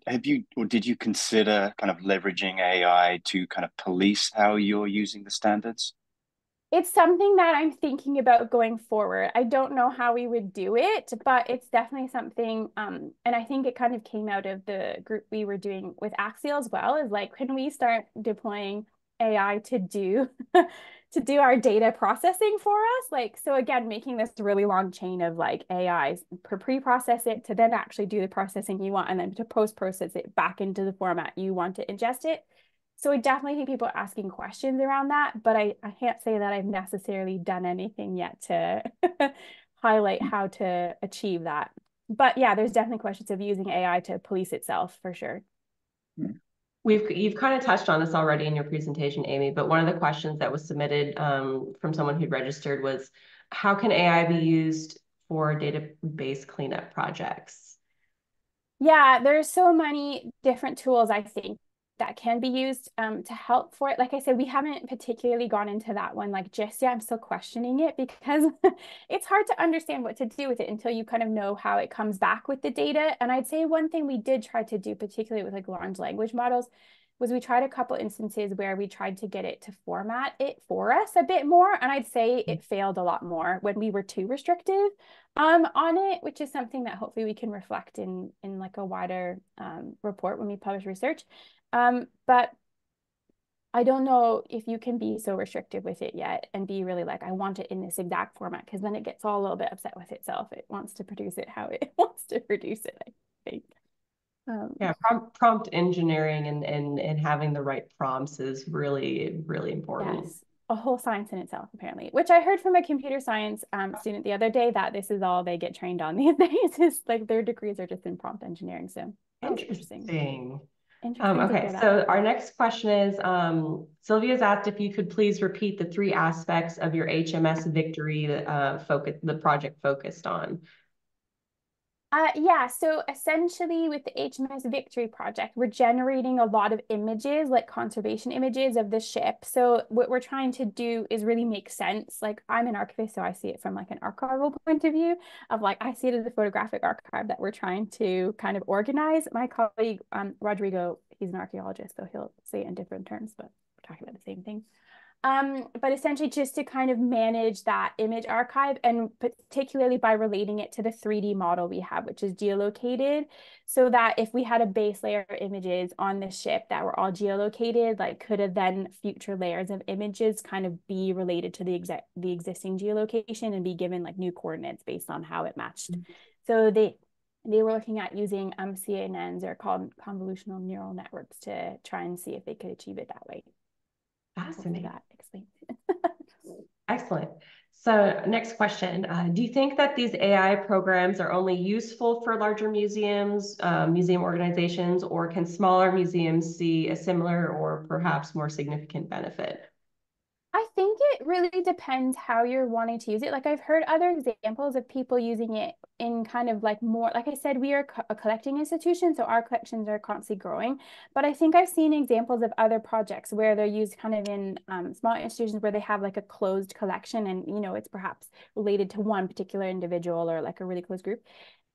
have you or did you consider kind of leveraging AI to kind of police how you're using the standards? It's something that I'm thinking about going forward. I don't know how we would do it, but it's definitely something, and I think it kind of came out of the group we were doing with Axial as well, is like, can we start deploying AI to do to do our data processing for us? Like, so again, making this really long chain of like AIs pre-process it to then actually do the processing you want and then to post-process it back into the format you want to ingest it. So I definitely think people are asking questions around that, but I can't say that I've necessarily done anything yet to highlight how to achieve that. But yeah, there's definitely questions of using AI to police itself for sure. You've kind of touched on this already in your presentation, Amy, but one of the questions that was submitted from someone who'd registered was, how can AI be used for database cleanup projects? Yeah, there's so many different tools, I think, that can be used to help for it. Like I said, we haven't particularly gone into that one like just yet. I'm still questioning it because it's hard to understand what to do with it until you kind of know how it comes back with the data. And I'd say one thing we did try to do, particularly with like large language models, was we tried a couple instances where we tried to get it to format it for us a bit more. And I'd say it failed a lot more when we were too restrictive on it, which is something that hopefully we can reflect in like a wider report when we publish research. But I don't know if you can be so restrictive with it yet and be really like, I want it in this exact format, because then it gets all a little bit upset with itself. It wants to produce it how it wants to produce it, I think. Yeah, prompt engineering and having the right prompts is really, really important. Yes, a whole science in itself, apparently, which I heard from a computer science student the other day, that this is all they get trained on these days, is like their degrees are just in prompt engineering. So that's interesting. Okay, so our next question is, Sylvia's asked if you could please repeat the 3 aspects of your HMS victory the project focused on. Yeah, so essentially with the HMS Victory project, we're generating a lot of images, like conservation images of the ship. So what we're trying to do is really make sense. Like, I'm an archivist, so I see it from like an archival point of view of like, I see it as a photographic archive that we're trying to kind of organize. My colleague, Rodrigo, he's an archaeologist, so he'll say it in different terms, but we're talking about the same thing. But essentially just to kind of manage that image archive, and particularly by relating it to the 3D model we have, which is geolocated, so that if we had a base layer of images on the ship that were all geolocated, like could have then future layers of images kind of be related to the existing geolocation and be given like new coordinates based on how it matched. So they were looking at using CNNs, or called convolutional neural networks, to try and see if they could achieve it that way. Fascinating. That explains it. Excellent. So next question, do you think that these AI programs are only useful for larger museums, museum organizations, or can smaller museums see a similar or perhaps more significant benefit? I think it really depends how you're wanting to use it. Like, I've heard other examples of people using it in kind of like more, like I said, we are a collecting institution, so our collections are constantly growing. But I think I've seen examples of other projects where they're used kind of in small institutions where they have like a closed collection, and it's perhaps related to one particular individual or like a really close group.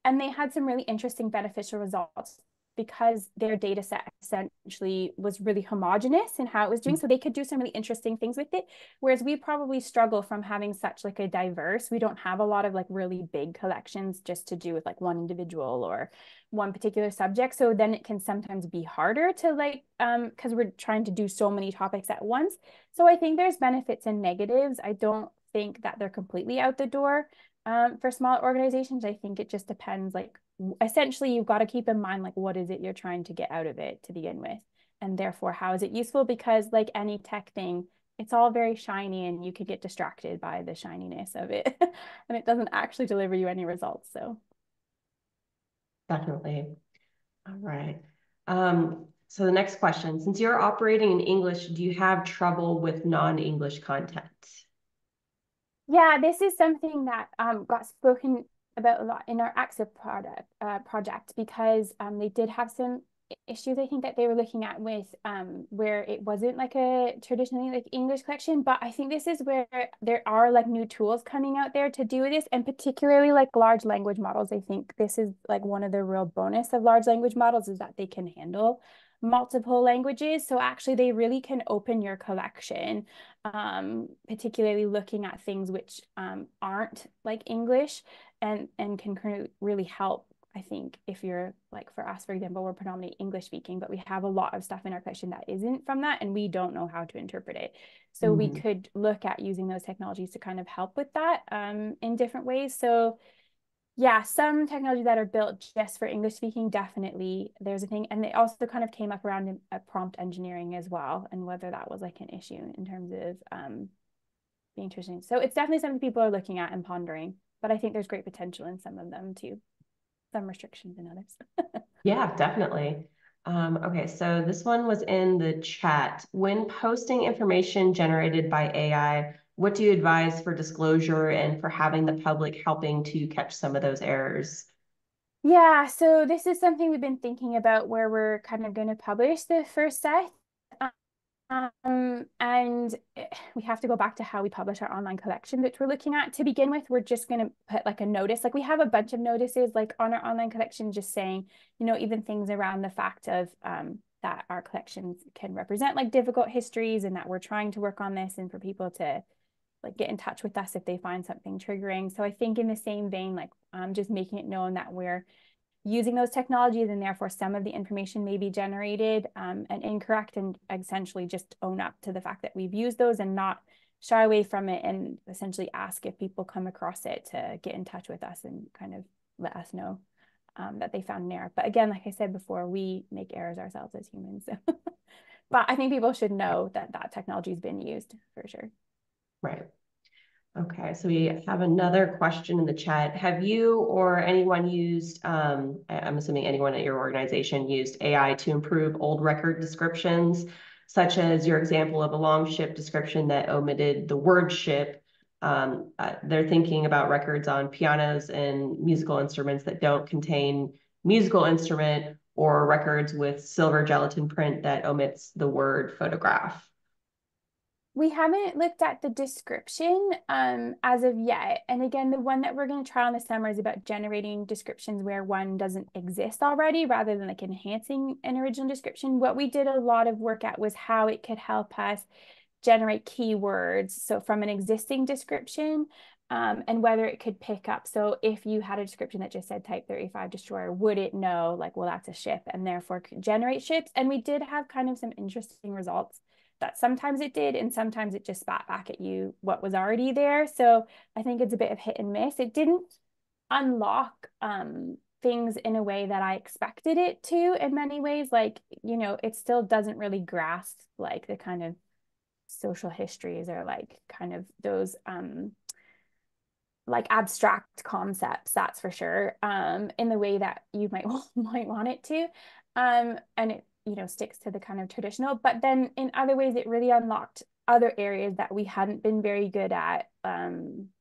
And they had some really interesting beneficial results because their data set essentially was really homogenous in how it was doing. So they could do some really interesting things with it. Whereas we probably struggle from having such like a diverse, we don't have a lot of like really big collections just to do with like one individual or one particular subject. So then it can sometimes be harder to like, because we're trying to do so many topics at once. So I think there's benefits and negatives. I don't think that they're completely out the door for smaller organizations. I think it just depends like essentially you've got to keep in mind, like, what is it you're trying to get out of it to begin with? And therefore, how is it useful? Because like any tech thing, it's all very shiny and you could get distracted by the shininess of it and it doesn't actually deliver you any results. So definitely. All right. So the next question, since you're operating in English, do you have trouble with non-English content? yeah, this is something that got spoken about a lot in our AXA project because they did have some issues, I think, that they were looking at with where it wasn't like a traditionally like English collection. But I think this is where there are like new tools coming out there to do this, and particularly like large language models. I think this is like one of the real bonus of large language models is that they can handle multiple languages. So actually they really can open your collection, particularly looking at things which aren't like English and can really help. I think if you're like for us, for example, we're predominantly English speaking, but we have a lot of stuff in our collection that isn't from that, and we don't know how to interpret it. So we could look at using those technologies to kind of help with that in different ways. So yeah, some technologies that are built just for English speaking, definitely there's a thing. And they also kind of came up around prompt engineering as well, and whether that was like an issue in terms of being interesting. So it's definitely something people are looking at and pondering, but I think there's great potential in some of them too. Some restrictions in others. Yeah, definitely. Okay, so this one was in the chat. When posting information generated by AI, what do you advise for disclosure and for having the public helping to catch some of those errors? Yeah, so this is something we've been thinking about where we're kind of going to publish the first set. And we have to go back to how we publish our online collection, which we're looking at. To begin with, we're just going to put like a notice. Like we have a bunch of notices like on our online collection, just saying, you know, even things around the fact of that our collections can represent like difficult histories and that we're trying to work on this and for people to like get in touch with us if they find something triggering. So I think in the same vein, like just making it known that we're using those technologies and therefore some of the information may be generated and incorrect, and essentially just own up to the fact that we've used those and not shy away from it, and essentially ask if people come across it to get in touch with us and kind of let us know that they found an error. But again, like I said before, we make errors ourselves as humans. So. But I think people should know that that technology has been used for sure. Right. Okay, so we have another question in the chat. Have you or anyone used, I'm assuming anyone at your organization used AI to improve old record descriptions, such as your example of a long ship description that omitted the word ship? They're thinking about records on pianos and musical instruments that don't contain musical instrument, or records with silver gelatin print that omits the word photograph. We haven't looked at the description as of yet. And again, the one that we're going to try on this summer is about generating descriptions where one doesn't exist already, rather than like enhancing an original description. What we did a lot of work at was how it could help us generate keywords. So from an existing description, and whether it could pick up. So if you had a description that just said Type 35 destroyer, would it know like, well, that's a ship, and therefore could generate ships? And we did have kind of some interesting results that sometimes it did, and sometimes it just spat back at you what was already there. So I think it's a bit of hit and miss. It didn't unlock things in a way that I expected it to in many ways. Like, you know, it still doesn't really grasp like the kind of social histories or like kind of those like abstract concepts, that's for sure, in the way that you might want it to. And it, you know, sticks to the kind of traditional, but then in other ways it really unlocked other areas that we hadn't been very good at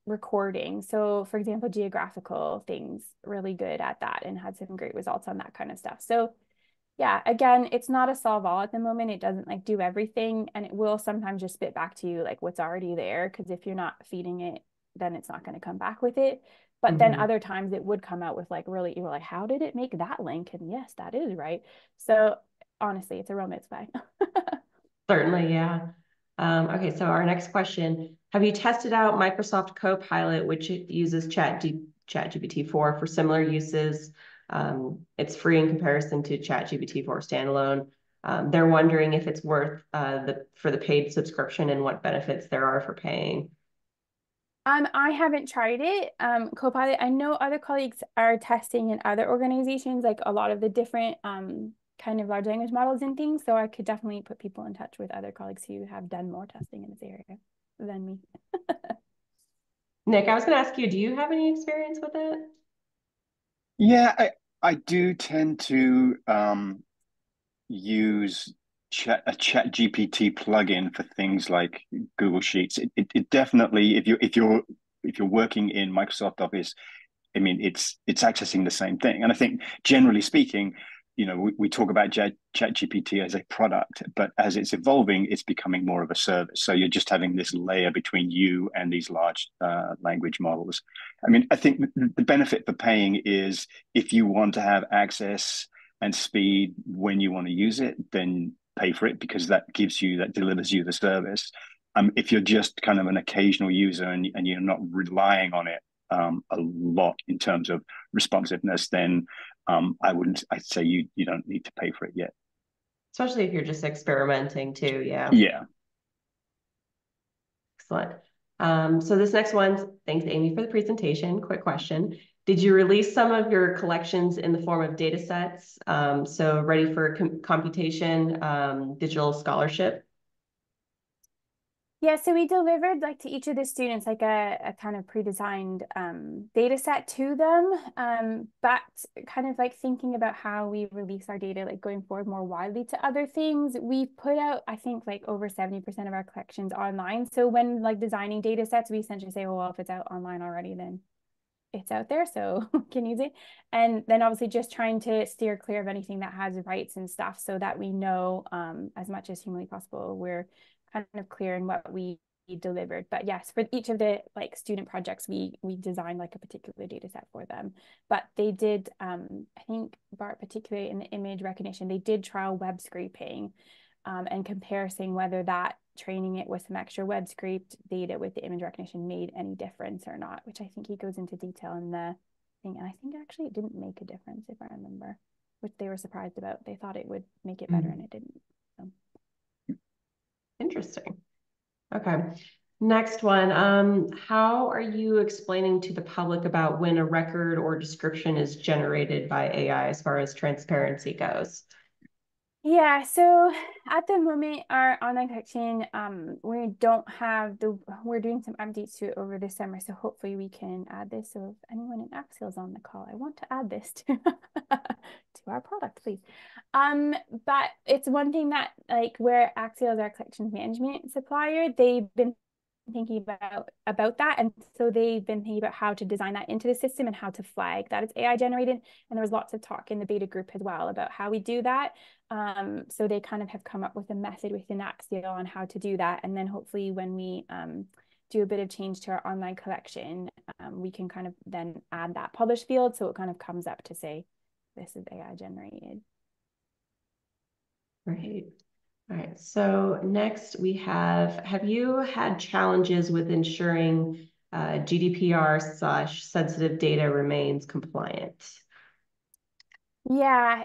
recording. So for example, geographical things, really good at that and had some great results on that kind of stuff. So yeah, again, it's not a solve all at the moment. It doesn't like do everything, and it will sometimes just spit back to you like what's already there, because if you're not feeding it, then it's not going to come back with it. But then other times it would come out with like really, you were like, how did it make that link? And yes, that is right. So honestly, it's a real mixed bag. Certainly, yeah. Okay, so our next question, have you tested out Microsoft Copilot, which uses ChatGPT-4 for similar uses? It's free in comparison to ChatGPT-4 standalone. They're wondering if it's worth for the paid subscription and what benefits there are for paying. I haven't tried it. Copilot, I know other colleagues are testing in other organizations, like a lot of the different kind of large language models and things. So I could definitely put people in touch with other colleagues who have done more testing in this area than me. Nik, I was going to ask you, do you have any experience with it? Yeah, I do tend to use a chat GPT plugin for things like Google Sheets. It definitely, if you're working in Microsoft Office, I mean, it's accessing the same thing. And I think generally speaking, we talk about ChatGPT as a product, but as it's evolving, it's becoming more of a service. So you're just having this layer between you and these large language models. I mean, I think the benefit for paying is if you want to have access and speed when you want to use it, then pay for it because that delivers you the service. If you're just kind of an occasional user and you're not relying on it a lot in terms of responsiveness, then I'd say you don't need to pay for it yet. Especially if you're just experimenting too. Yeah. Yeah. Excellent. So this next one, thanks, Amy, for the presentation. Quick question. Did you release some of your collections in the form of data sets? So ready for computation, digital scholarship? Yeah, so we delivered like to each of the students like a kind of pre-designed data set to them, but kind of like thinking about how we release our data like going forward more widely to other things. We put out, I think, like over 70% of our collections online. So when like designing data sets, we essentially say, oh, well, if it's out online already, then it's out there, so can use it. And then obviously just trying to steer clear of anything that has rights and stuff so that we know as much as humanly possible we're kind of clear in what we delivered. But yes, for each of the like student projects, we designed like a particular data set for them. But they did, I think Bart, particularly in the image recognition, they did trial web scraping and comparing whether that training it with some extra web scraped data with the image recognition made any difference or not, which I think he goes into detail in the thing. And I think actually it didn't make a difference, if I remember, which they were surprised about. They thought it would make it better and it didn't. So. Interesting. Okay. Next one. How are you explaining to the public about when a record or description is generated by AI as far as transparency goes? Yeah, so at the moment, our online collection, we don't have we're doing some updates to it over the summer. So hopefully we can add this. So if anyone in Axial is on the call, I want to add this to, to our product, please. But it's one thing that like where Axial is our collections management supplier, they've been thinking about that, and so they've been thinking about how to design that into the system and how to flag that it's AI generated. And there was lots of talk in the beta group as well about how we do that. So they kind of have come up with a method within Axial on how to do that, and then hopefully when we do a bit of change to our online collection, we can kind of then add that publish field so it kind of comes up to say this is AI generated. Right. All right, so next we have you had challenges with ensuring GDPR/sensitive data remains compliant? Yeah,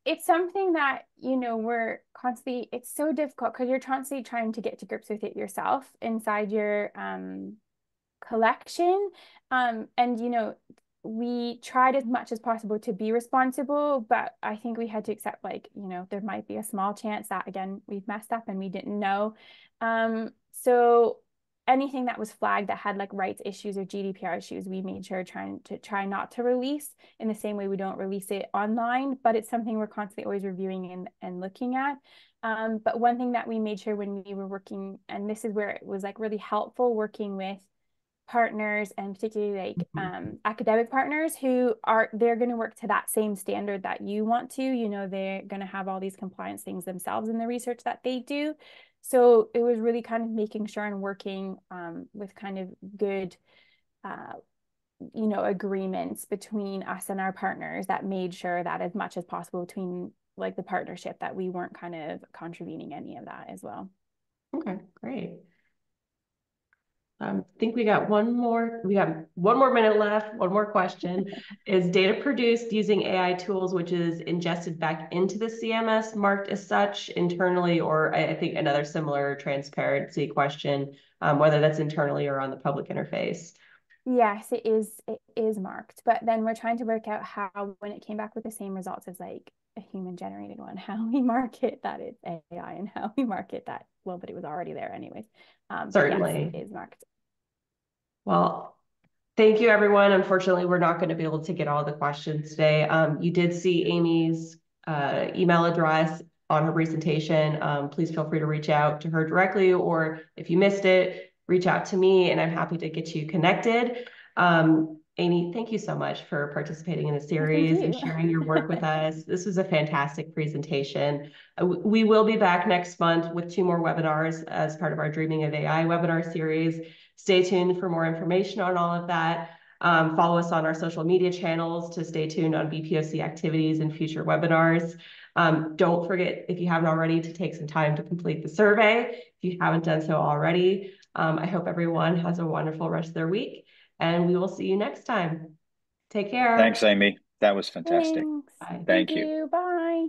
it's something that, we're constantly, it's so difficult because you're constantly trying to get to grips with it yourself inside your collection. And we tried as much as possible to be responsible, but I think we had to accept like, there might be a small chance that again, we've messed up and we didn't know. So anything that was flagged that had like rights issues or GDPR issues, we made sure try not to release in the same way we don't release it online, but it's something we're constantly always reviewing and looking at. But one thing that we made sure when we were working, and this is where it was like really helpful working with partners and particularly like academic partners who they're going to work to that same standard that you want to, they're going to have all these compliance things themselves in the research that they do. So it was really kind of making sure and working with kind of good agreements between us and our partners that made sure that as much as possible between like the partnership that we weren't kind of contravening any of that as well. Okay, great. I think we got one more minute left, one more question. Is data produced using AI tools, which is ingested back into the CMS, marked as such internally, or I think another similar transparency question, whether that's internally or on the public interface? Yes, it is. It is marked, but then we're trying to work out how, when it came back with the same results as like a human generated one, how we mark it that it's AI and how we mark it that, well, but it was already there anyways. But yes, Certainly. it is marked. Well, thank you, everyone. Unfortunately, we're not going to be able to get all the questions today. You did see Amy's email address on her presentation. Please feel free to reach out to her directly, or if you missed it, reach out to me, and I'm happy to get you connected. Amy, thank you so much for participating in the series and sharing your work with us. This was a fantastic presentation. We will be back next month with 2 more webinars as part of our Dreaming of AI webinar series. Stay tuned for more information on all of that. Follow us on our social media channels to stay tuned on BPOC activities and future webinars. Don't forget, if you haven't already, to take some time to complete the survey if you haven't done so already. I hope everyone has a wonderful rest of their week, and we will see you next time. Take care. Thanks, Amy. That was fantastic. Thanks. Thank Thank you. you. Bye.